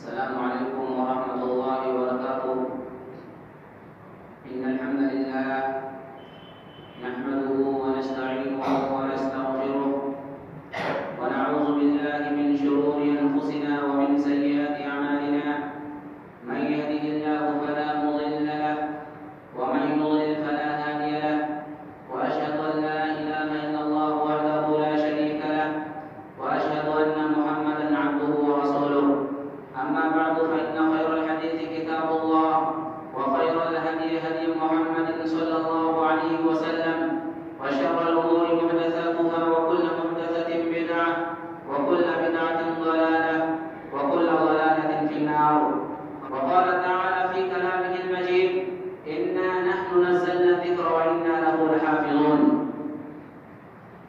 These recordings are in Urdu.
السلام عليكم ورحمة الله وبركاته. إن الحمد لله نحمده ونستعينه ونستغفره ونعوذ بالله من شرور أنفسنا ومن سيئات أعمالنا. من يهده الله فلا مضل له ومن يضلل فلا هادي له، وأشهد أن لا إله إلا الله وحده لا شريك له، وأشهد أن محمدا عبده ورسوله. أما بعد فإن خير الحديث كتاب الله، وخير الهدي هدي محمد صلى الله عليه وسلم، وشر الأمور محدثاتها، وكل محدثة بدعة، وكل بدعة ضلالة، وكل ضلالة في النار. وقال تعالى في كلامه المجيد: إنا نحن نزلنا الذكر وإنا له لحافظون.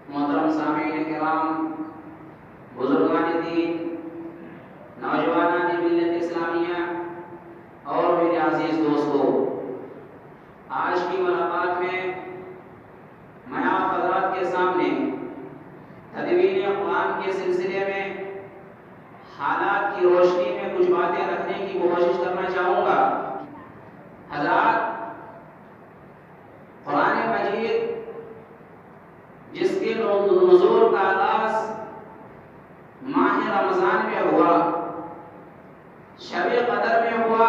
محترم سامعین کرام، بزرگان دین، نوجوانان ملت اسلامیہ اور میرے عزیز دوستو، آج کی ملاقات میں آپ حضرات کے سامنے تدوین قرآن کے سلسلے میں حالات کی روشنی میں کچھ باتیں رکھنے کی کوشش کرنا چاہوں گا. حضرات، قرآن مجید جس کے نزول کا آغاز ماہ رمضان میں ہوا، شب قدر میں ہوا،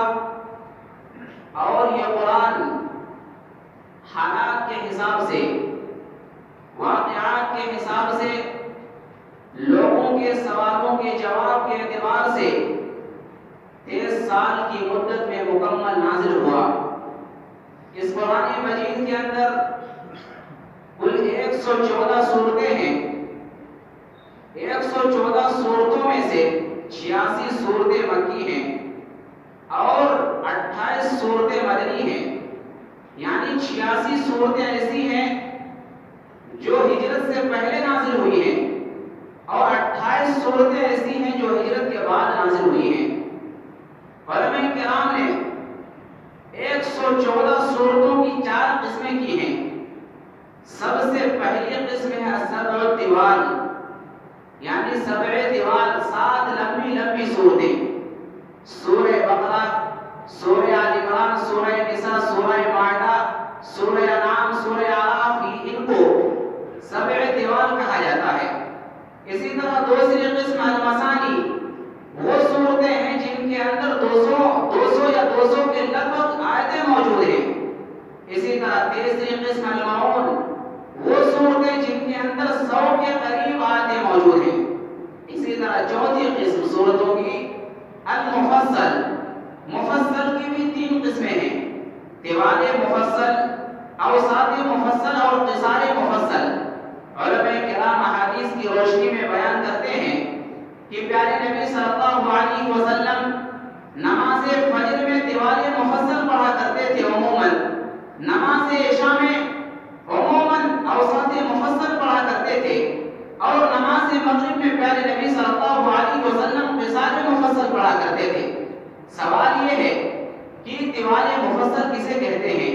اور یہ قرآن حالات کے حساب سے، واقعات کے حساب سے، لوگوں کے سوالوں کے جواب کے اعتبار سے 23 سال کی مدت میں مکمل نازل ہوا. اس قرآن مجید کے اندر کل 114 صورتیں ہیں. 114 صورتوں میں سے 86 صورتیں مکی ہیں اور 28 صورتیں مدنی ہیں. یعنی 86 صورتیں ایسی ہیں جو ہجرت سے پہلے نازل ہوئی ہیں، اور 28 صورتیں ایسی ہیں جو ہجرت کے بعد نازل ہوئی ہیں. علماء کرام نے 114 صورتوں کی 4 قسمیں کی ہیں. سب سے پہلی قسم ہے السبع الطوال، یعنی 7 طوال، 7 لمبی لمبی صورتیں. سورہ بقرہ، سورہ آل عمران، سورہ نساء، سورہ مائدہ، سورہ انعام، سورہ اعراف، ان کو 7 طوال کہا جاتا ہے. اسی طرح دوسری قسم المثانی، وہ صورتیں ہیں جن کے اندر 200 یا 200 کے لگ بھگ آیتیں موجود ہیں. اسی طرح تیسری قسم المعون، وہ صورتیں جن کے اندر 100 کے قریب آیتیں موجود ہیں. اسی طرح چوتھی قسم صورتوں کی المفصل، مفصل کی بھی 3 قسمیں ہیں: طوال مفصل، اوساط مفصل اور قصار مفصل. علماء کرام احادیث کی روشنی میں بیان کرتے ہیں کہ پیارے نبی صلی اللہ علیہ وسلم نماز فجر میں طوال مفصل پڑھا کرتے تھے عموماً، نماز عشاء میں عموماً اوساط مفصل پڑھا کرتے تھے، اور نماز مغرب میں پیارے نبی صلی اللہ علیہ وسلم قصار مفصل پڑھا کرتے تھے. سوال یہ ہے کہ طوال مفصل کسے کہتے ہیں،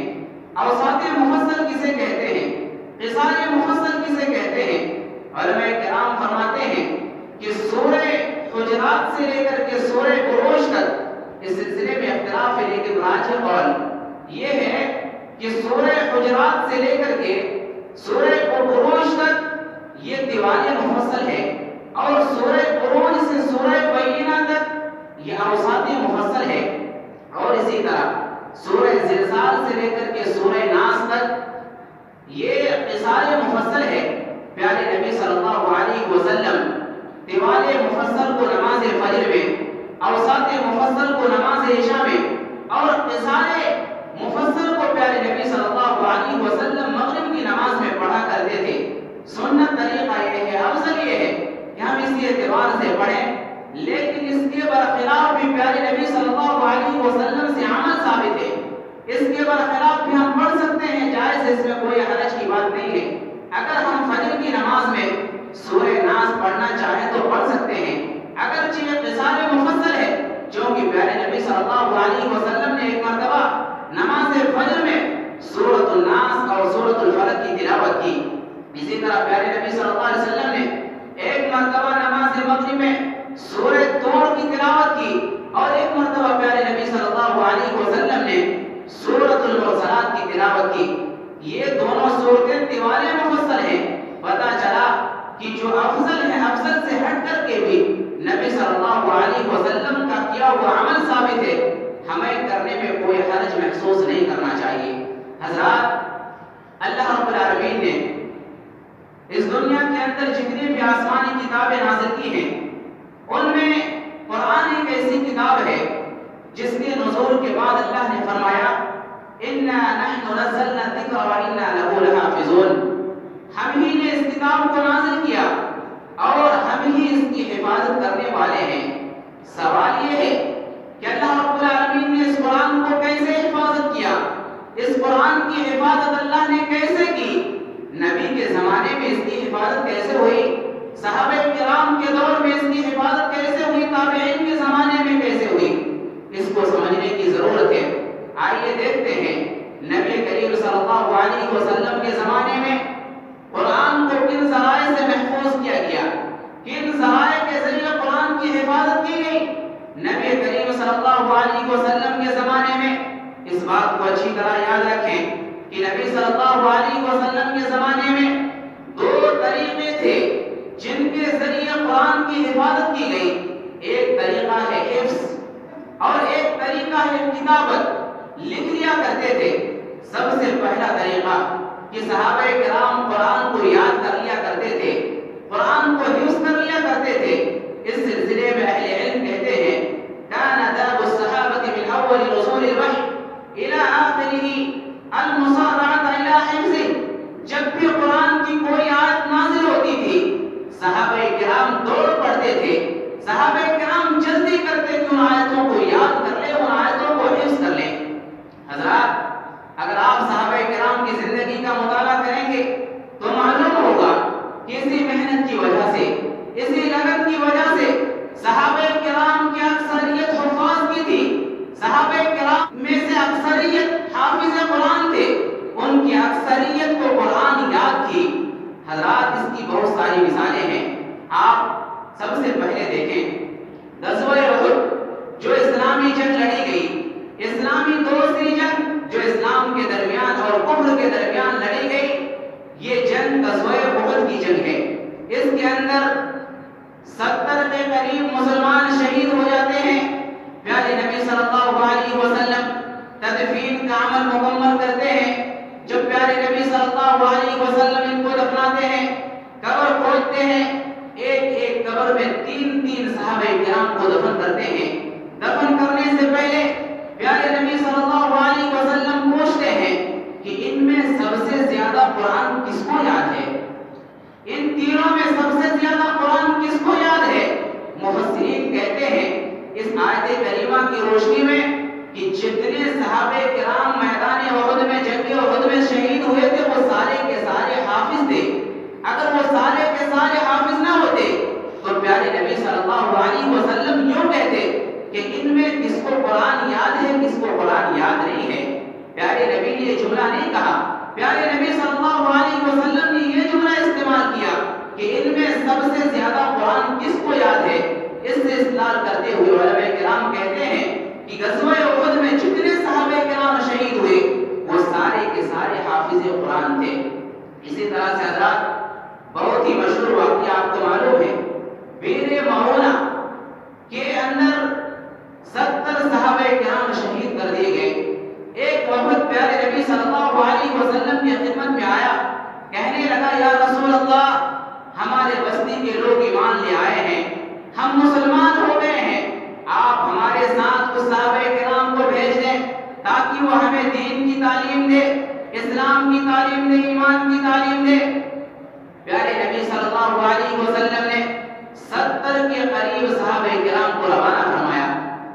اوساط مفصل کسے کہتے ہیں، قصار مفصل کسے کہتے ہیں؟ علماء کرام فرماتے ہیں کہ سورہ حجرات سے لے کر کے سورہ بروج تک اس سلسلے میں اختلاف ہے، لیکن راجح قول یہ ہے کہ سورہ حجرات سے لے کر کے سورہ بروج تک یہ طوال مفصل ہے، اور سورہ بروج سے سورہ بینہ تک یہ اوساط مفصل ہے. اور اسی طرح سورہ زلزال سے لے کر کے سورہ ناس تک یہ قصار مفصل ہے. پیارے نبی صلی اللہ علیہ وسلم طوال مفصل کو نماز فجر میں، اوساط مفصل کو نماز عشاء میں، اور قصار مفصل کو پیارے نبی صلی اللہ علیہ وسلم مغرب کی نماز میں پڑھا کرتے تھے. سنت طریقہ یہ ہے، افضل یہ ہے کہ ہم اسی اعتبار سے پڑھیں، لیکن اس کے برخلاف بھی پیارے نبی صلی اللہ علیہ وسلم سے عمل ثابت ہے. اس کے برخلاف بھی ہم پڑھ سکتے ہیں، جائز، اس میں کوئی حرج کی بات نہیں ہے. اگر ہم فجر کی نماز میں سورہ ناس پڑھنا چاہیں تو پڑھ سکتے ہیں، اگرچہ یہ قصار مفصل ہے، چونکہ پیارے نبی صلی اللہ علیہ وسلم نے ایک مرتبہ نماز فجر میں سورۃ الناس اور سورۃ الفلق کی تلاوت کی. اسی طرح پیارے نبی صلی اللہ علیہ وسلم نے ایک مرتبہ نماز مغرب میں سورہ طور کی تلاوت کی، اور وسلم کا کیا ہوا عمل ثابت ہے، ہمیں کرنے میں کوئی حرج محسوس نہیں کرنا چاہیے۔ حضرات، اللہ رب العالمین نے اس دنیا کے اندر جتنی بھی آسمانی کتابیں نازل کی ہیں، ان میں قرآن ایک ایسی کتاب ہے جس کے نزول کے بعد اللہ نے فرمایا اِنَّا نَحْنُ نَزَّلْنَا الذِّكْرَ وَإِنَّا لَهُ لَحَافِظُونَ، ہم ہی نے اس کتاب کو نازل کیا اور ہم ہی اس کی حفاظت کرنے والے ہیں۔ سوال یہ ہے کہ اللہ رب العالمین نے اس قرآن کو کیسے حفاظت کیا؟ اس قرآن کی حفاظت اللہ نے کیسے کی؟ نبی کے زمانے میں اس کی حفاظت کیسے ہوئی؟ صحابہ کرام کے دور میں اس کی حفاظت کیسے ہوئی؟ تابعین کے زمانے میں کیسے ہوئی؟ اس کو سمجھنے کی ضرورت ہے۔ آئیے دیکھتے ہیں نبی کریم صلی اللہ علیہ وسلم کے زمانے میں قرآن کو کن ذرائع سے محفوظ کیا گیا، کن ذرائع کے ذریعے قرآن کی حفاظت کی گئی۔ نبی کریم صلی اللہ علیہ وسلم کے زمانے میں اس بات کو اچھی طرح یاد رکھیں کہ نبی صلی اللہ علیہ وسلم کے زمانے میں دو طریقے تھے جن کے ذریعے قرآن کی حفاظت کی گئی۔ ایک طریقہ ہے حفظ اور ایک طریقہ ہے کتابت، لکھ لیا کرتے تھے۔ سب سے پہلا طریقہ کہ صحابہ کرام قرآن کو یاد کر لیا کرتے تھے، قرآن کو حفظ کر لیا کرتے تھے۔ اس سلسلے میں اہل علم کہتے ہیں كان داب الصحابة من أول نزول الوحي إلى آخره المسارعة إلى حفظه، جب بھی قرآن کی کوئی آیت نازل ہوتی تھی صحابہ کرام دوڑ پڑتے تھے، صحابہ کرام جلدی کرتے کہ ان آیتوں کو یاد کر لیں، ان آیتوں کو حفظ کر لیں۔ حضرات، اگر آپ صحابہ کرام کی زندگی کا مطالعہ کریں گے تو معلوم ہوگا کہ اسی محنت کی وجہ سے، اسی لگن کی وجہ سے صحابہ کرام کی اکثریت حفاظ کی تھی، صحابہ کرام میں سے اکثریت حافظ قرآن تھے، ان کی اکثریت کو قرآن یاد تھی۔ حضرات، اس کی بہت ساری مثالیں ہیں۔ آپ سب سے پہلے دیکھیں غزوہ احد، جو اسلامی جنگ لڑی گئی، اسلامی دوسری جنگ جو اسلام کے درمیان اور کفر کے درمیان لڑی گئی، یہ جنگ غزوہ احد کی جنگ ہے۔ اس کے اندر 70 کے قریب مسلمان شہید ہو جاتے ہیں۔ پیارے نبی صلی اللہ علیہ وسلم تدفین کا عمل مکمل کرتے ہیں۔ جب پیارے نبی صلی اللہ علیہ وسلم ان کو دفناتے ہیں، قبر کھودتے ہیں، ایک ایک قبر میں 3 صحابہ کرام کو دفن کرتے ہیں۔ دفن کرنے سے پہلے پیارے نبی صلی اللہ علیہ وسلم پوچھتے ہیں کہ ان میں سب سے زیادہ قرآن کس کو یاد ہے؟ ان تینوں میں سب سے زیادہ قرآن کس کو یاد ہے؟ مفسرین کہتے ہیں اس آیت کریمہ کی روشنی میں کہ جتنے صحابہ کرام میدان احد میں، جنگ احد میں شہید ہوئے تھے، وہ سارے کے سارے حافظ تھے۔ اگر وہ سارے کے سارے حافظ نہ ہوتے تو پیارے نبی صلی اللہ علیہ وسلم یوں کہتے کہ ان میں کس کو قرآن یاد ہے، کس کو قرآن یاد نہیں ہے۔ پیارے نبی نے یہ جملہ نہیں کہا، پیارے نبی صلی اللہ علیہ وسلم نے یہ جملہ استعمال کیا کہ ان میں سب سے زیادہ قرآن کس کو یاد ہے۔ اس سے استدلال کرتے ہوئے علماء کرام کہتے ہیں کہ غزوہ احد میں جتنے صحابہ کرام شہید ہوئے وہ سارے کے سارے حافظ قرآن تھے۔ اسی طرح سے حضرات، بہت ہی مشہور واقعہ آپ کو معلوم ہے، بئر معونہ کے اندر 70 صحابہ کرام شہید کر دیے گئے۔ ایک وفد پیارے نبی صلی اللہ علیہ وسلم کی خدمت میں آیا، کہنے لگا یا رسول اللہ، ہمارے بستی کے لوگ ایمان لے آئے ہیں، ہم مسلمان ہو گئے ہیں، آپ ہمارے ساتھ کچھ صحابہ کرام کو بھیج دیں تاکہ وہ ہمیں دین کی تعلیم دے، اسلام کی تعلیم دے، ایمان کی تعلیم دے۔ پیارے نبی صلی اللہ علیہ وسلم نے 70 کے قریب صحابہ کرام کو روانہ فرمایا۔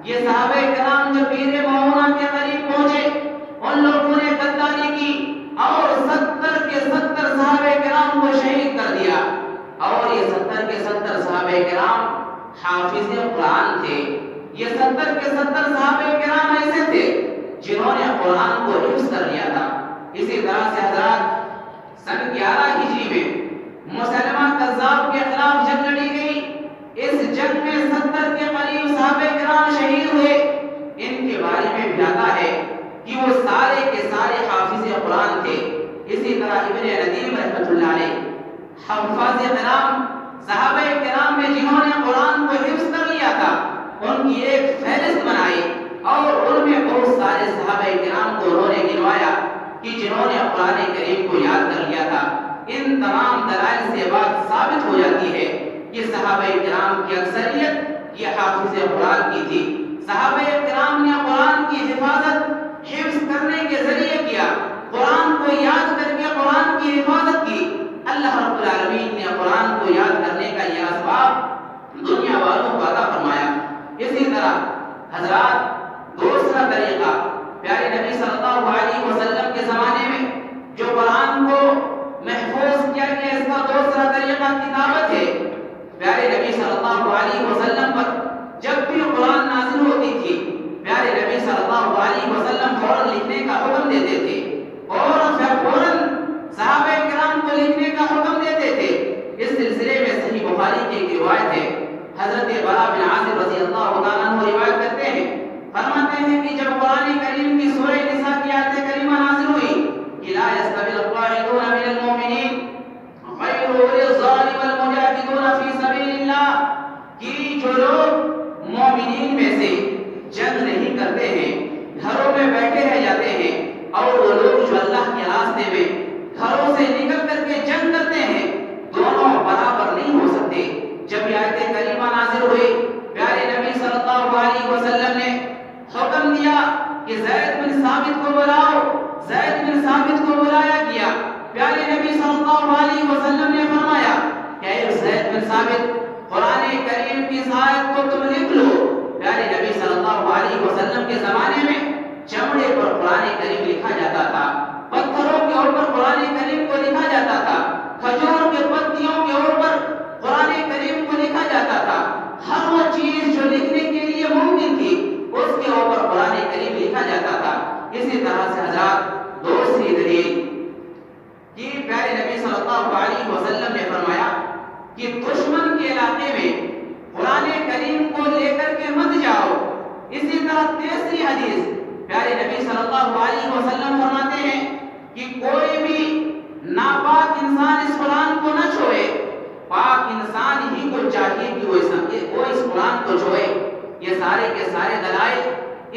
یہ صحابہ کرام جب بئر معونہ کے قریب پہنچے، ان لوگوں نے غداری کی اور 70 کے 70 صحابہ کرام کو شہید کر دیا۔ اور یہ 70 کے 70 صحابہ کرام حافظ قرآن تھے۔ یہ 70 کے 70 صحابہ کرام ایسے تھے جنہوں نے قرآن کو حفظ کر لیا تھا۔ اسی طرح سے حضرات، سن 11 ہجری میں مسلمہ کذاب کے خلاف جنگ لڑی گئی۔ اس جنگ میں 70 کے قریب صحابہ کرام شہید ہوئے۔ ان کے بارے میں بھی آتا ہے کہ وہ سارے کے سارے حافظ قرآن تھے۔ اسی طرح ابن ندیم رحمۃ اللہ علیہ، حفاظ کرام، صحابہ کرام میں جنہوں نے قرآن کو حفظ کر لیا تھا، ان کی ایک فہرست بنائی اور ان میں بہت سارے صحابہ کرام کو انہوں نے گنوایا کہ جنہوں نے قرآن کریم کو یاد کر لیا تھا۔ ان تمام دلائل سے بات ثابت ہو جاتی ہے کہ صحابہ کرام کی اکثریت یہ حافظ قرآن کی تھی۔ صحابہ کرام نے قرآن کی حفظ کرنے کے ذریعے کیا، قرآن کو یاد کر کے قرآن کی حفاظت کی۔ اللہ رب العالمین نے قرآن کو یاد کرنے کا یہ اسباب دنیا والوں کو عطا فرمایا۔ اسی طرح حضرات دوسرا طریقہ پیارے نبی صلی اللہ علیہ وسلم کے زمانے میں جو قرآن کو محفوظ کیا گیا، اس کا دوسرا طریقہ کتابت ہے۔ پیارے نبی صلی اللہ علیہ وسلم پر جب بھی قرآن نازل ہوتی تھی، پیارے نبی صلی اللہ علیہ وسلم فوراً لکھنے کا حکم دیتے تھے اور فوراً صحابہ کرام کو لکھنے کا حکم دیتے تھے۔ اس سلسلے میں صحیح بخاری کی ایک روایت ہے، حضرت برا بن عازب رضی اللہ تعالیٰ عنہ روایت کرتے ہیں، فرماتے ہیں کہ جب قرآن کریم کی سورہ نساء کی آیت کریمہ نازل ہوئی کہ لا يستوي القاعدون من المؤمنین غیر اولی الضرر والمجاہدون فی سبیل اللہ، کہ جو لوگ مومنین میں سے جنگ نہیں کرتے ہیں، گھروں میں بیٹھے رہ جاتے ہیں، اور وہ لوگ جو اللہ کے راستے میں گھروں سے نکل کر کے جنگ کرتے ہیں، دونوں برابر نہیں ہو سکتے۔ جب یہ آیت کریمہ نازل ہوئی، پیارے نبی صلی اللہ علیہ وسلم نے حکم دیا کہ زید بن ثابت کو بلاؤ۔ زید بن ثابت کو بلایا گیا۔ پیارے نبی صلی اللہ علیہ وسلم نے فرمایا کہ اے زید بن ثابت، قرآن کریم کی اس آیت کو تم لکھ لو۔ پیارے نبی صلی اللہ علیہ وسلم کے زمانے میں چمڑے پر قرآن کریم لکھا جاتا تھا، پتھروں کے اوپر قرآن کریم کو لکھا جاتا تھا، کھجور کے پتیوں کے اوپر قرآن کریم کو لکھا جاتا تھا۔ ہر وہ چیز جو لکھنے کے لیے ممکن تھی اس کے اوپر قرآن کریم لکھا جاتا تھا۔ اسی طرح سے حضرات دوسری دلیل کہ پیارے نبی صلی اللہ علیہ وسلم نے فرمایا کہ دشمن کے علاقے میں قرآن کریم کو لے کر کے مت جاؤ۔ اسی طرح تیسری حدیث پیارے نبی صلی اللہ علیہ وسلم فرماتے ہیں کہ کوئی بھی ناپاک انسان اس قرآن کو نہ چھوئے، پاک انسان ہی کو چاہیے کہ وہ اس قرآن کو چھوئے۔ یہ سارے کے سارے دلائل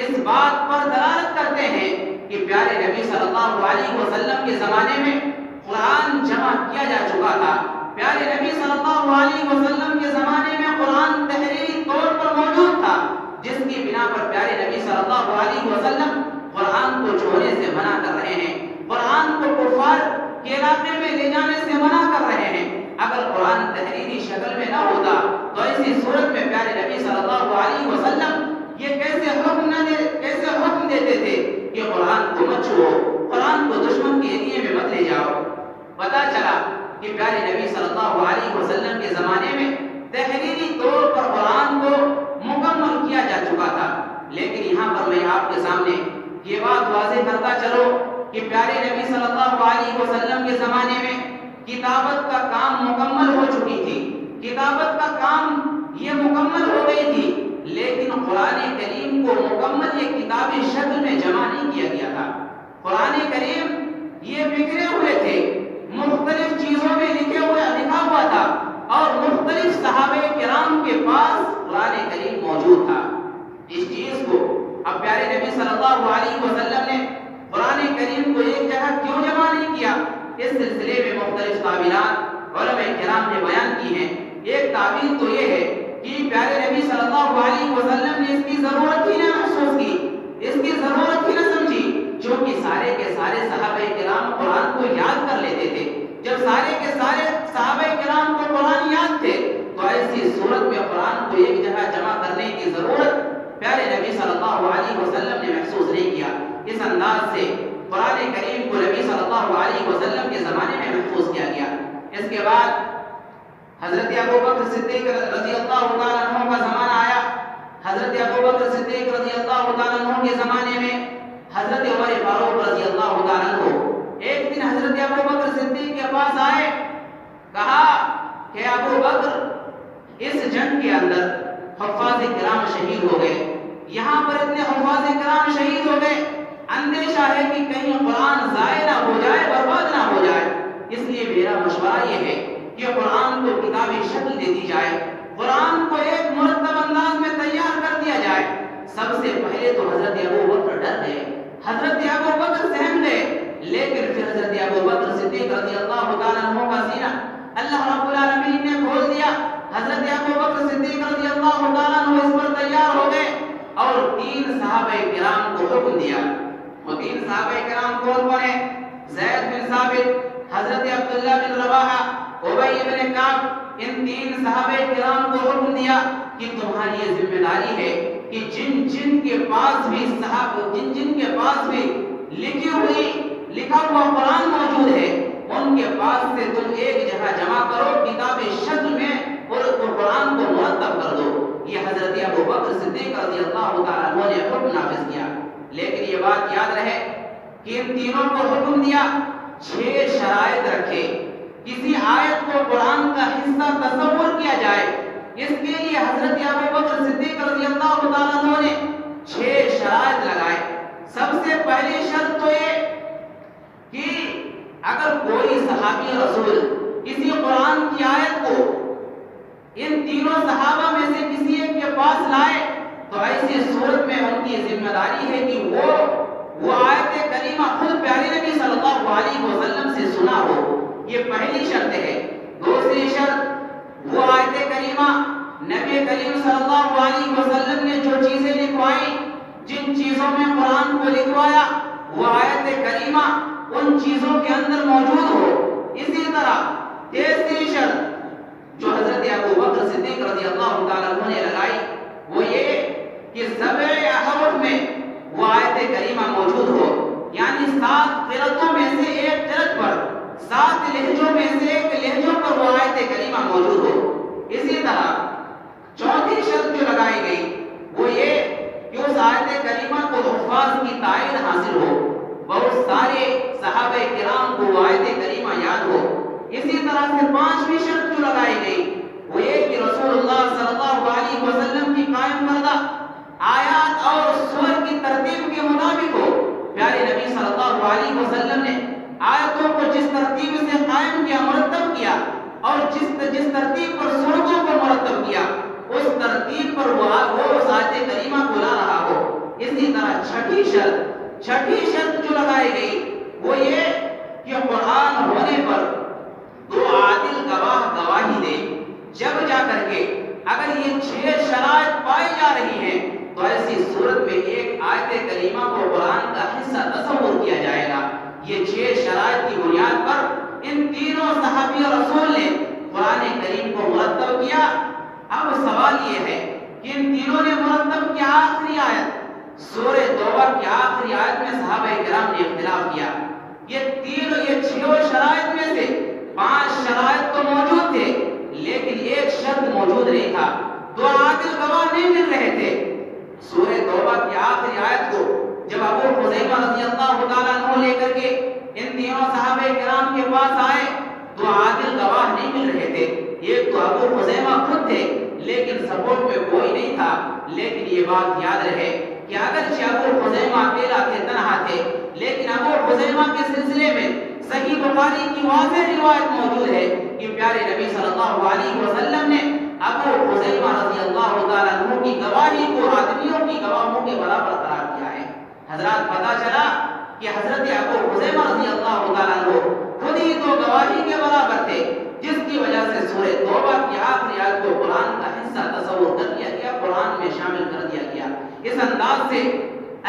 اس بات پر دلالت کرتے ہیں کہ پیارے نبی صلی اللہ علیہ وسلم کے زمانے میں قرآن جمع کیا جا چکا تھا۔ پیارے نبی صلی اللہ علیہ وسلم کے زمانے میں قرآن تحریری طور پر موجود تھا، جس کی بنا پر پیارے نبی صلی اللہ علیہ وسلم قرآن کو چھونے سے منع کر رہے ہیں، قرآن کو کفار کے علاقے میں لے جانے سے منع کر رہے ہیں۔ اگر قرآن تحریری شکل میں نہ ہوتا تو ایسی صورت میں پیارے نبی صلی اللہ علیہ وسلم یہ کیسے حکم دیتے تھے کہ قرآن کو مت چھوؤ، قرآن کو دشمن کے ایریے میں مت لے جاؤ۔ پتہ چلا کہ پیارے نبی صلی اللہ علیہ وسلم کے زمانے میں تحریری طور پر قرآن کو مکمل کیا جا چکا تھا، لیکن یہاں پر میں آپ کے سامنے یہ بات واضح کرتا چلو کہ پیارے نبی صلی اللہ علیہ وسلم کے زمانے میں کتابت کا کام مکمل ہو چکی تھی، کتابت کا کام یہ مکمل ہو گئی تھی، لیکن قرآن کریم کو مکمل یہ کتابی شکل میں جمع نہیں کیا گیا تھا۔ قرآن کریم یہ بکھرے ہوئے تھے، مختلف چیزوں میں لکھا ہوا تھا، اور مختلف صحابہ کرام کے پاس قرآن کریم موجود تھا۔ اس چیز کو اب پیارے نبی صلی اللہ علیہ وسلم نے قرآن کریم کو ایک جگہ کیوں جمع نہیں کیا؟ اس سلسلے میں مختلف تعبیرات علماء کرام نے بیان کی ہیں۔ ایک تعبیر تو یہ ہے کہ پیارے نبی صلی اللہ علیہ وسلم نے اس کی ضرورت ہی نہ محسوس کی، اس کی ضرورت ہی نہ سمجھی، چونکہ سارے کے سارے صحابہ کرام قرآن کو یاد کر لیتے تھے۔ جب سارے کے سارے صحابہ کرام کو قرآن یاد تھے تو ایسی صورت میں قرآن کو ایک جگہ جمع کرنے کی ضرورت پیارے نبی صلی اللہ علیہ وسلم نے محسوس نہیں کیا۔ اس انداز سے قرآن کریم کو نبی صلی اللہ علیہ وسلم کے زمانے میں محفوظ کیا گیا۔ اس کے بعد حضرت ابوبکر صدیق رضی اللہ تعالیٰ عنہ کا زمانہ آیا۔ حضرت ابوبکر صدیق رضی اللہ تعالیٰ عنہ کے زمانے میں حضرت عمر فاروق رضی اللہ تعالیٰ عنہ ایک دن حضرت ابوبکر صدیق کے پاس آئے، کہا کہ ابوبکر اس جنگ کے اندر حفاظ کرام شہید ہو گئے، یہاں پر اتنے حفاظ کرام شہید ہو گئے، اندیشہ ہے کہ کہیں قرآن ضائع نہ ہو جائے، برباد نہ ہو جائے، اس لیے میرا مشورہ یہ ہے کہ قرآن کو کتابی شکل دے دی جائے، قرآن کو ایک مرتب انداز میں تیار کر دیا جائے، سب سے پہلے تو حضرت ابو بکر ڈر گئے، حضرت ابو بکر سہم گئے، لیکن پھر حضرت ابو بکر صدیق رضی اللہ تعالیٰ عنہ کا سینہ اللہ رب العالمین نے کھول دیا۔ حضرت ابو بکر صدیق رضی اللہ تعالیٰ عنہ اس پر تیار ہو گئے اور 3 صحابہ کرام کو حکم دیا۔ وہ 3 صحابہ کرام کون کون ہیں؟ زید بن ثابت، حضرت عبداللہ بن رواحہ، ابی بن کعب، ان 3 صحابہ کرام کو حکم دیا کہ تمہاری یہ ذمہ داری ہے کہ جن کے پاس بھی جن کے پاس بھی لکھا ہوا قرآن موجود ہے، ان کے پاس سے تم ایک جگہ جمع کرو، کتاب شکل میں، اور قرآن کو مرتب کر دو۔ یہ حضرت ابو بکر صدیق رضی اللہ تعالیٰ عنہ نے حکم نافذ کیا۔ لیکن یہ بات یاد رہے کہ ان تینوں کو حکم دیا، 6 شرائط رکھے۔ کسی آیت کو قرآن کا حصہ تصور کیا جائے، اس کے لیے حضرت ابو بکر صدیق رضی اللہ تعالیٰ عنہ نے 6 شرائط لگائے۔ سب سے پہلی شرط تو یہ کہ اگر کوئی صحابی رسول کسی قرآن کی آیت کو ان تینوں صحابہ میں سے کسی ایک کے پاس لائے تو ایسی صورت میں ان کی ذمہ داری ہے کہ وہ آیت کریمہ خود پیارے نبی صلی اللہ علیہ وسلم سے سنا ہو۔ یہ پہلی شرط ہے۔ دوسری شرط، وہ آیت کریمہ نبی کریم صلی اللہ علیہ وسلم نے جو چیزیں لکھوائی، جن چیزوں میں قرآن کو لکھوایا، وہ آیت کریمہ ان چیزوں کے اندر موجود ہو۔ اسی طرح تیسری شرط جو حضرت ابو بکر صدیق رضی اللہ تعالیٰ عنہ نے لگائی وہ یہ کہ 7 احرف میں وہ آیت کریمہ موجود ہو، یعنی 7 قرأتوں میں سے ایک قرأت پر، 7 لہجوں میں سے ایک لہجوں پر وہ آیت کریمہ موجود ہو۔ اسی طرح چوتھی شرط جو لگائی گئی وہ یہ کہ اس آیت کریمہ کو حفاظ کی تائید حاصل ہو، بہت سارے صحابہ کرام کو وہ آیت کریمہ یاد ہو۔ اسی طرح سے 5ویں شرط جو لگائی گئی وہ یہ کہ رسول اللہ صلی اللہ علیہ وسلم کی قائم کردہ آیات اور سور کی ترتیب کے مطابق ہو۔ پیارے نبی صلی اللہ علیہ وسلم نے آیتوں کو جس ترتیب سے قائم کیا، مرتب کیا، اور جس ترتیب پر سورتوں کو مرتب کیا، اس ترتیب پر وہ اس آیت کریمہ کو لا رہا ہو۔ اسی طرح چھٹی شرط جو لگائی گئی وہ یہ کہ قرآن ہونے پر 2 عادل گواہ گواہی دے، جب جا کر کے اگر یہ 6 شرائط پائی جا رہی ہیں تو ایسی صورت میں ایک آیت کریمہ کو قرآن کا حصہ تصور کیا جائے گا۔ یہ 6 شرائط کی بنیاد پر ان تینوں صحابی رسول نے قرآن کریم کو مرتب کیا۔ اب سوال یہ ہے کہ ان تینوں نے مرتب کیا آخری آیت سورہ توبہ کی آخری آیت میں صحابہ کرام نے اختلاف کیا۔ یہ 6 شرائط میں سے 5 شرائط تو موجود تھے، لیکن ایک شرط موجود نہیں تھا، 2 عادل گواہ نہیں مل رہے تھے۔ سورہ توبہ کی آخری آیت کو جب ابو خزیمہ رضی اللہ تعالیٰ عنہ لے کر کے ان تینوں صحابہ کرام کے پاس آئے، 2 عادل گواہ نہیں مل رہے تھے۔ ایک تو ابو خزیمہ خود تھے، لیکن سپورٹ میں کوئی نہیں تھا۔ لیکن یہ بات یاد رہے کہ اگرچہ ابو خزیمہ اکیلا تھے، تنہا تھے، لیکن ابو خزیمہ کے سلسلے میں صحیح بخاری کی واضح روایت موجود ہے کہ پیارے نبی صلی اللہ علیہ وسلم نے ابو خزیمہ رضی اللہ تعالیٰ عنہ کی گواہی کو آدمیوں کی گواہوں کے برابر قرار دیا ہے۔ حضرات پتہ چلا کہ حضرت ابو خزیمہ رضی اللہ تعالیٰ عنہ خود ہی تو گواہی کے برابر تھے، جس کی وجہ سے سورہ توبہ کی آخری آیت کو قرآن کا حصہ تصور کر لیا گیا، قرآن میں شامل کر دیا گیا۔ اس انداز سے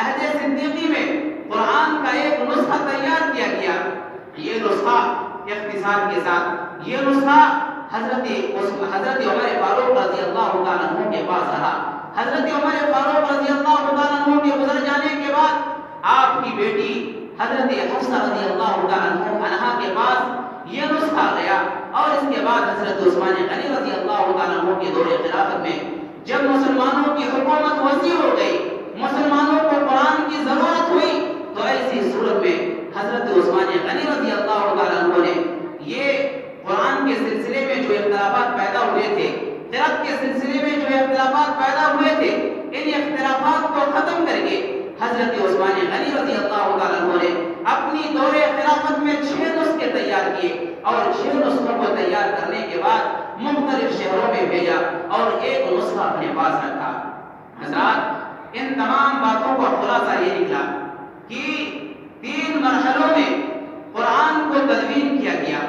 عہد صدیقی میں قرآن کا ایک نسخہ تیار کیا گیا۔ یہ نسخہ اختصار کے ساتھ یہ نسخہ حضرت عمر فاروق رضی اللہ تعالیٰ عنہ کے پاس رہا۔ حضرت عمر فاروق رضی اللہ تعالیٰ عنہ کے گزر جانے کے بعد آپ کی بیٹی حضرت حفصہ رضی اللہ تعالیٰ عنہ کے پاس یہ نسخہ گیا، اور اس کے بعد حضرت عثمان غنی رضی اللہ تعالیٰ عنہ کے دور خلافت میں جب مسلمانوں کی حکومت وسیع ہو گئی، مسلمانوں کو قرآن کی ضرورت ہوئی، تو ایسی صورت میں حضرت عثمان غنی رضی اللہ تعالیٰ عنہ نے یہ قرآن کے سلسلے میں جو اختلافات پیدا ہوئے تھے، قرأت کے سلسلے میں جو اختلافات پیدا ہوئے تھے، ان اختلافات کو ختم کر کے حضرت عثمان غنی رضی اللہ تعالیٰ عنہ نے اپنی دور خلافت میں 6 نسخے تیار کیے، اور 6 نسخوں کو تیار کرنے کے بعد مختلف شہروں میں بھیجا اور ایک نسخہ اپنے پاس رکھا۔ حضرات، ان تمام باتوں کا خلاصہ یہ نکلا کہ 3 مرحلوں میں قرآن کو تدوین کیا گیا،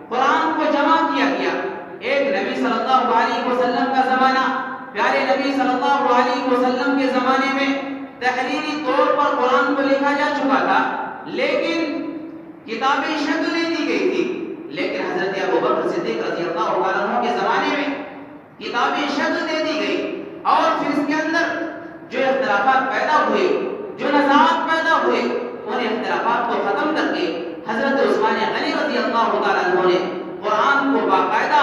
قرآن کو جمع کیا گیا۔ ایک نبی صلی اللہ علیہ وسلم کا زمانہ، پیارے نبی صلی اللہ علیہ وسلم کے زمانے میں تحریری طور پر قرآن کو لکھا جا چکا تھا، لیکن کتابی شکل نہیں دی گئی تھی۔ لیکن حضرت ابوبکر صدیق رضی اللہ عنہ کے زمانے میں کتابی شکل دے دی گئی، اور پھر اس کے اندر جو اختلافات پیدا ہوئے، جو نزاعات پیدا ہوئے، ان اختلافات کو ختم کر کے حضرت عثمان غنی رضی اللہ تعالیٰ عنہ نے قرآن کو باقاعدہ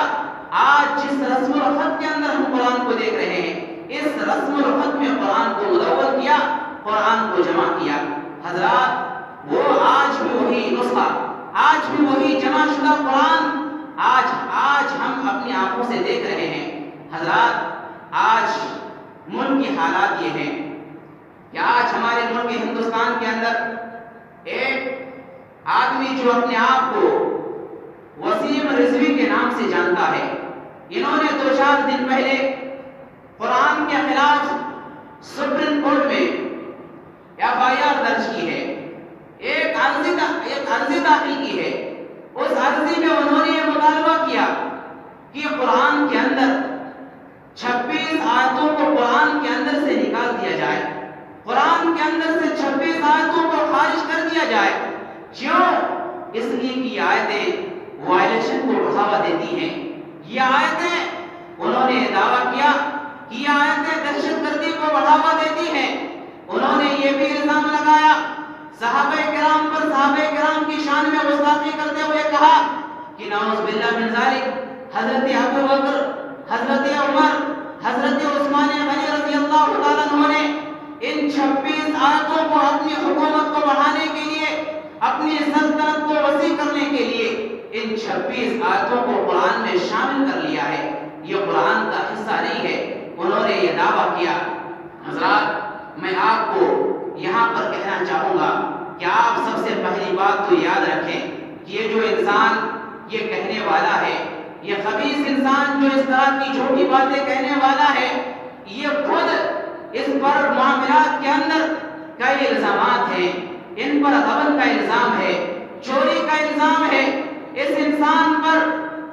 آج جس رسم الخط کے اندر ہم قرآن کو دیکھ رہے ہیں، اس رسم الخط میں قرآن کو مدون کیا، قرآن کو جمع کیا۔ حضرات، وہ آج بھی وہی نسخہ، آج بھی وہی جمع شدہ قرآن آج ہم اپنی آنکھوں سے دیکھ رہے ہیں۔ حضرات، آج ملک کی حالات یہ ہیں کہ آج ہمارے ملک ہندوستان کے اندر ایک آدمی جو اپنے آپ کو وسیم رضوی کے نام سے جانتا ہے، انہوں نے 2-4 دن پہلے قرآن کے خلاف سپریم کورٹ میں FIR درج کی ہے، ایک عرضی داخل کی ہے۔ اس عرضی میں انہوں نے یہ مطالبہ کیا کہ قرآن کے اندر 26 آیتوں کو قرآن کے اندر سے نکال دیا جائے، قرآن کے اندر سے 26 آیتوں کو خارج کر دیا جائے۔ کیوں؟ اس لیے کہ یہ آیتیں وائلیشن کو بڑھاوا دیتی ہیں۔ یہ آیتیں، انہوں نے دعویٰ کیا کہ یہ آیتیں دہشت گردی کو بڑھاوا دیتی ہیں۔ انہوں نے یہ بھی الزام لگایا صحابہ کرام پر، صحابہ کرام کی شان میں گستاخی کرتے ہوئے کہا کہ نعوذ باللہ من ذالک، حضرت ابوبکر، حضرت عمر، حضرت عثمان غنی رضی اللہ تعالیٰ عنہ نے ان 26 آیتوں کو اپنی حکومت کو بڑھانے کے لیے، اپنی سلطنت کو وسیع کرنے کے لیے ان 26 آیتوں کو قرآن میں شامل کر لیا ہے، یہ قرآن کا حصہ نہیں ہے۔ انہوں نے یہ دعویٰ کیا۔ حضرات، میں آپ کو یہاں پر کہنا چاہوں گا کہ آپ سب سے پہلی بات تو یاد رکھیں کہ یہ جو انسان یہ کہنے والا ہے، یہ خبیث انسان جو اس طرح کی جھوٹی باتیں کہنے والا ہے، یہ خود اس پر معاملات کے اندر کئی الزامات ہیں، ان پر غبن کا الزام ہے، چوری کا الزام ہے، اس انسان پر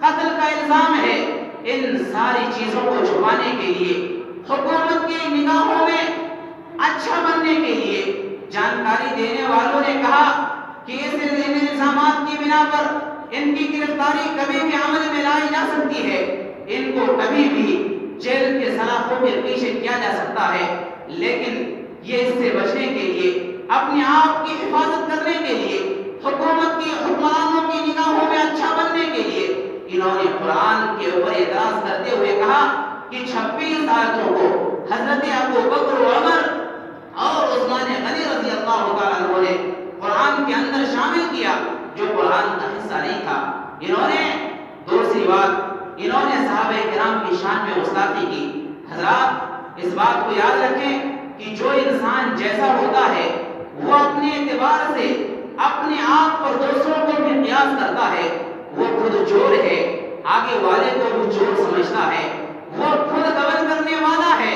قتل کا الزام ہے۔ ان ساری چیزوں کو چھپانے کے لیے، حکومت کی نگاہوں میں اچھا بننے کے لیے جانکاری دینے والوں نے کہا کہ اس الزامات کی بنا پر ان کی گرفتاری کبھی بھی عمل میں لائی جا سکتی ہے، ان کو کبھی بھی جیل کے سلاخوں کے پیچھے کیا جا سکتا ہے، لیکن یہ اس سے بچنے کے لیے، اپنے آپ کی حفاظت کرنے کے لیے، حکومت کی حکمرانوں کی نگاہوں میں اچھا بننے کے لیے انہوں نے قرآن کے اوپر اعتراض کرتے ہوئے کہا کہ 26 آیتوں کو حضرت ابوبکر و عمر اور عثمان غنی رضی اللہ تعالیٰ عنہ نے قرآن کے اندر شامل کیا، جو قرآن کا حصہ نہیں تھا۔ انہوں نے دوسری بات، انہوں نے صحابہ کرام کی شان میں گستاخی کی۔ حضرات، اس بات کو یاد رکھیں کہ جو انسان جیسا ہوتا ہے وہ اپنے اعتبار سے اپنے آپ پر دوسروں کو بھی قیاس کرتا ہے۔ وہ خود چور ہے، آگے والے کو بھی چور سمجھتا ہے۔ وہ خود غبن کرنے والا ہے،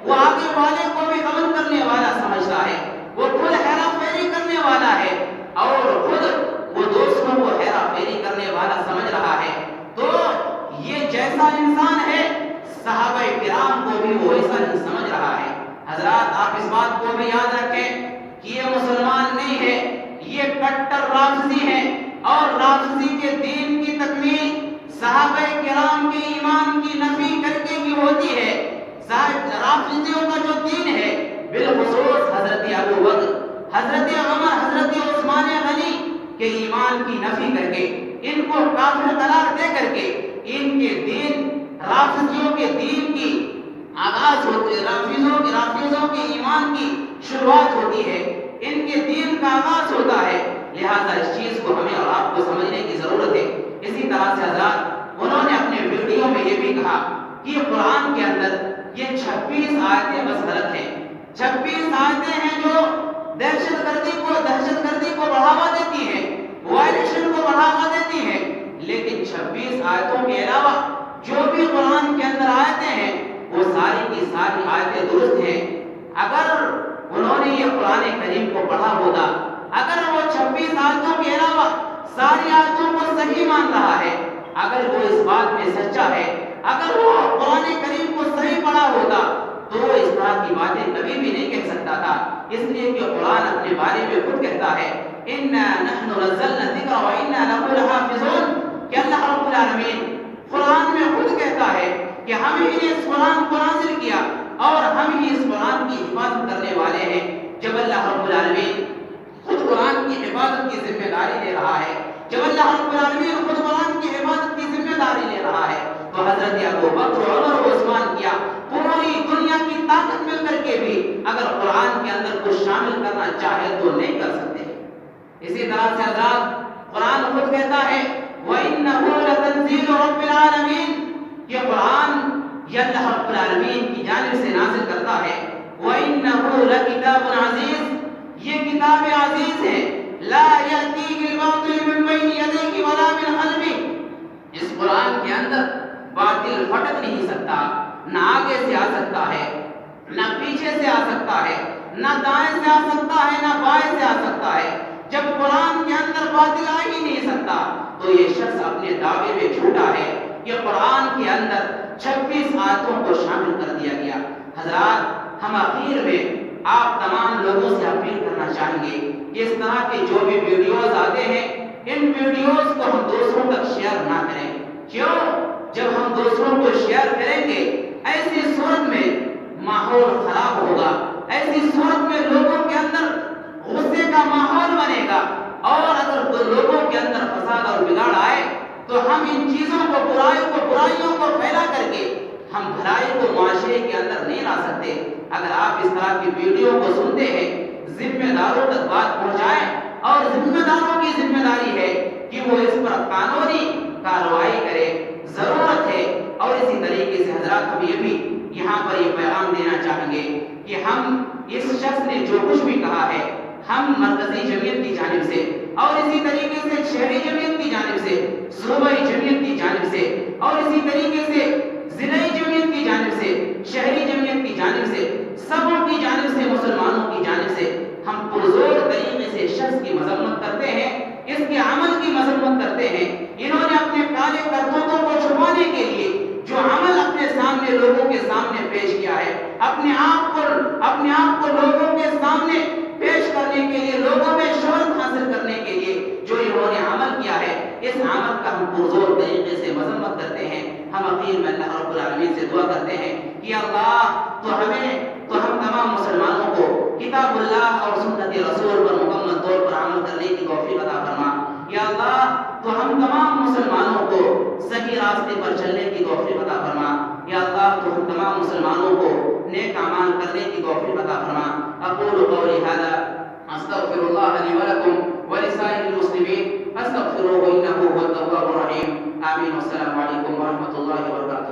وہ آگے والے کو بھی غبن کرنے والا سمجھتا ہے۔ وہ خود ہیرا پھیری کرنے والا ہے اور خود وہ دوسروں کو ہیرا پھیری کرنے والا سمجھ رہا ہے۔ تو یہ جیسا انسان ہے، صحابہ کرام کو بھی وہ ایسا ہی سمجھ رہا ہے۔ حضرات، آپ اس بات کو بھی یاد رکھیں کہ یہ مسلمان نہیں ہے، یہ کٹر رافضی ہے، اور رافضی کے دین کی تکمیل صحابہ کرام کے ایمان کی نفی کر کے ہی ہوتی ہے۔ رافضیوں کا جو دین ہے، بالخصوص حضرت ابوبکر، حضرت عمر، حضرت عثمان غنی کے ایمان کی نفی کر کے، ان کو کافر قرار دے کر کے، ان کے دین، رافضیوں کے دین کی آغاز ہوتی ہے، رافضیوں کے ایمان کی شروعات ہوتی ہے، ان کے دین کا آغاز ہوتا ہے۔ لہذا اس چیز کو ہمیں اور آپ کو سمجھنے کی ضرورت ہے۔ اسی طرح سے حضرات، انہوں نے اپنے ویڈیو میں یہ بھی کہا کہ قرآن کے اندر یہ 26 آیتیں بس غلط ہیں، 26 آیتیں ہیں جو دہشت گردی کو بڑھاوا دیتی ہیں، وائلیشن کو بڑھاوا دیتی ہیں، لیکن 26 آیتوں کے علاوہ جو بھی قرآن کے اندر آیتیں ہیں وہ ساری کی ساری آیتیں درست ہیں۔ اگر انہوں نے یہ قرآن کریم کو پڑھا ہوگا، اگر وہ 26 آیتوں کے علاوہ ساری آیتوں کو صحیح مان رہا ہے، اگر وہ اس بات میں سچا ہے، اگر وہ قرآن کریم کو صحیح پڑھا ہوگا تو وہ اس طرح کی باتیں کبھی بھی نہیں کہہ سکتا تھا، اس لیے کہ قرآن اپنے بارے میں خود کہتا ہے اِنَّا نَحْنُ نَزَّلْنَا الذِّكْرَ وَإِنَّا لَهُ لَحَافِظُونَ، کہ اللہ رب العالمین قرآن میں خود کہتا ہے کہ ہم ہی نے اس قرآن کو نازل کیا اور ہم ہی اس قرآن کی حفاظت کرنے والے ہیں۔ جب اللہ رب العالمین خود قرآن کی حفاظت کی ذمہ داری لے رہا ہے، جب اللہ رب العالمین خود قرآن کی حفاظت کی ذمہ داری لے رہا ہے، تو حضرت ابوبکر، عمر و عثمان کیا پوری دنیا کی طاقت مل کر کے بھی اگر قرآن کے اندر کچھ شامل کرنا چاہے تو نہیں کر سکتے۔ اسی طرح سے حضرات قرآن خود کہتا ہے وَإِنَّهُ لَتَنزِيلُ رَبِّ الْعَالَمِينَ، یہ قرآن یہ اللہ رب العالمین کی جانب سے نازل کرتا ہے۔ وَإِنَّهُ لَكِتَابٌ عَزِيزٌ، یہ کتاب عزیز ہے، لَا يَأْتِيهِ الْبَاطِلُ مِنْ بَيْنِ يَدَيْهِ وَلَا مِنْ خَلْفِهِ، اس قرآن کے اندر باطل پھٹک نہیں سکتا، نہ آگے سے آ سکتا ہے، نہ پیچھے سے آ سکتا ہے، نہ دائیں سے آ سکتا ہے، نہ بائیں سے آ سکتا ہے۔ جب قرآن کے اندر باطل آ ہی نہیں سکتا تو یہ شخص اپنے دعوے میں جھوٹا ہے۔ یہ قرآن کے اندر 26 آیتوں کو شامل کر دیا گیا۔ حضرات ہم آخر میں آپ تمام لوگوں سے اپیل کرنا چاہیں گے کہ اس طرح کے جو بھی ویڈیوز آتے ہیں ان ویڈیوز کو ہم دوسروں تک شیئر نہ کریں۔ کیوں؟ جب ہم دوسروں کو شیئر کریں گے ایسی صورت میں ماحول خراب ہوگا، ایسی صورت میں لوگوں کے اندر غصے کا ماحول بنے گا، اور اگر لوگوں کے اندر فساد اور بگاڑ آئے تو ہم ان چیزوں کو برائیوں کو پھیلا کر کے ہم بھلائی کو معاشرے کے اندر نہیں لا سکتے۔ اگر آپ اس طرح کی ویڈیو کو سنتے ہیں ذمہ داروں تک بات پہنچائیں، اور ذمہ داروں کی ذمہ داری ہے کہ وہ اس پر قانونی کارروائی کرے، ضرورت ہے۔ اور اسی طریقے سے حضرات ہم یہ بھی یہاں پر یہ پیغام دینا چاہیں گے کہ ہم اس شخص نے جو کچھ بھی کہا ہے ہم مرکزی جمعیت کی جانب سے اور اسی طریقے سے شہری جمعیت کی جانب سے، صوبائی جمعیت کی جانب سے اور اسی طریقے سے ضلعی جمعیت کی جانب سے، شہری جمعیت کی جانب سے، سبوں کی جانب سے، مسلمانوں کی جانب سے ہم پرزور طریقے سے شخص کی مذمت کرتے ہیں، اس کے عمل کی مذمت کرتے ہیں۔ انہوں نے اپنے کالے کرتوتوں کو چھپانے کے لیے جو عمل اپنے سامنے لوگوں کے سامنے پیش کیا ہے، اپنے آپ کو لوگوں کے سامنے پیش کرنے کے لیے، لوگوں میں شہرت حاصل کرنے کے لیے جو انہوں نے عمل کیا ہے، اس عمل کا ہم پرزور طریقے سے مذمت کرتے ہیں۔ ہم اخیر میں اللہ رب العالمین سے دعا کرتے ہیں کہ اللہ تو ہم تمام مسلمانوں کو کتاب اللہ اور سنت رسول پر مکمل طور پر عمل کرنے کی توفیق عطا فرما۔ یا اللہ تو ہم تمام مسلمانوں کو صحیح راستے پر چلنے کی توفیق عطا فرما۔ یا اللہ تو ہم تمام مسلمانوں کو نیک اعمال کرنے کی توفیق عطا فرما۔ اقول قولی ھذا استغفر اللہ لی ولکم ولسائر المسلمین فاستغفروہ انہ هو التواب الرحیم۔ آمین۔ والسلام علیکم ورحمۃ اللہ وبرکاتہ۔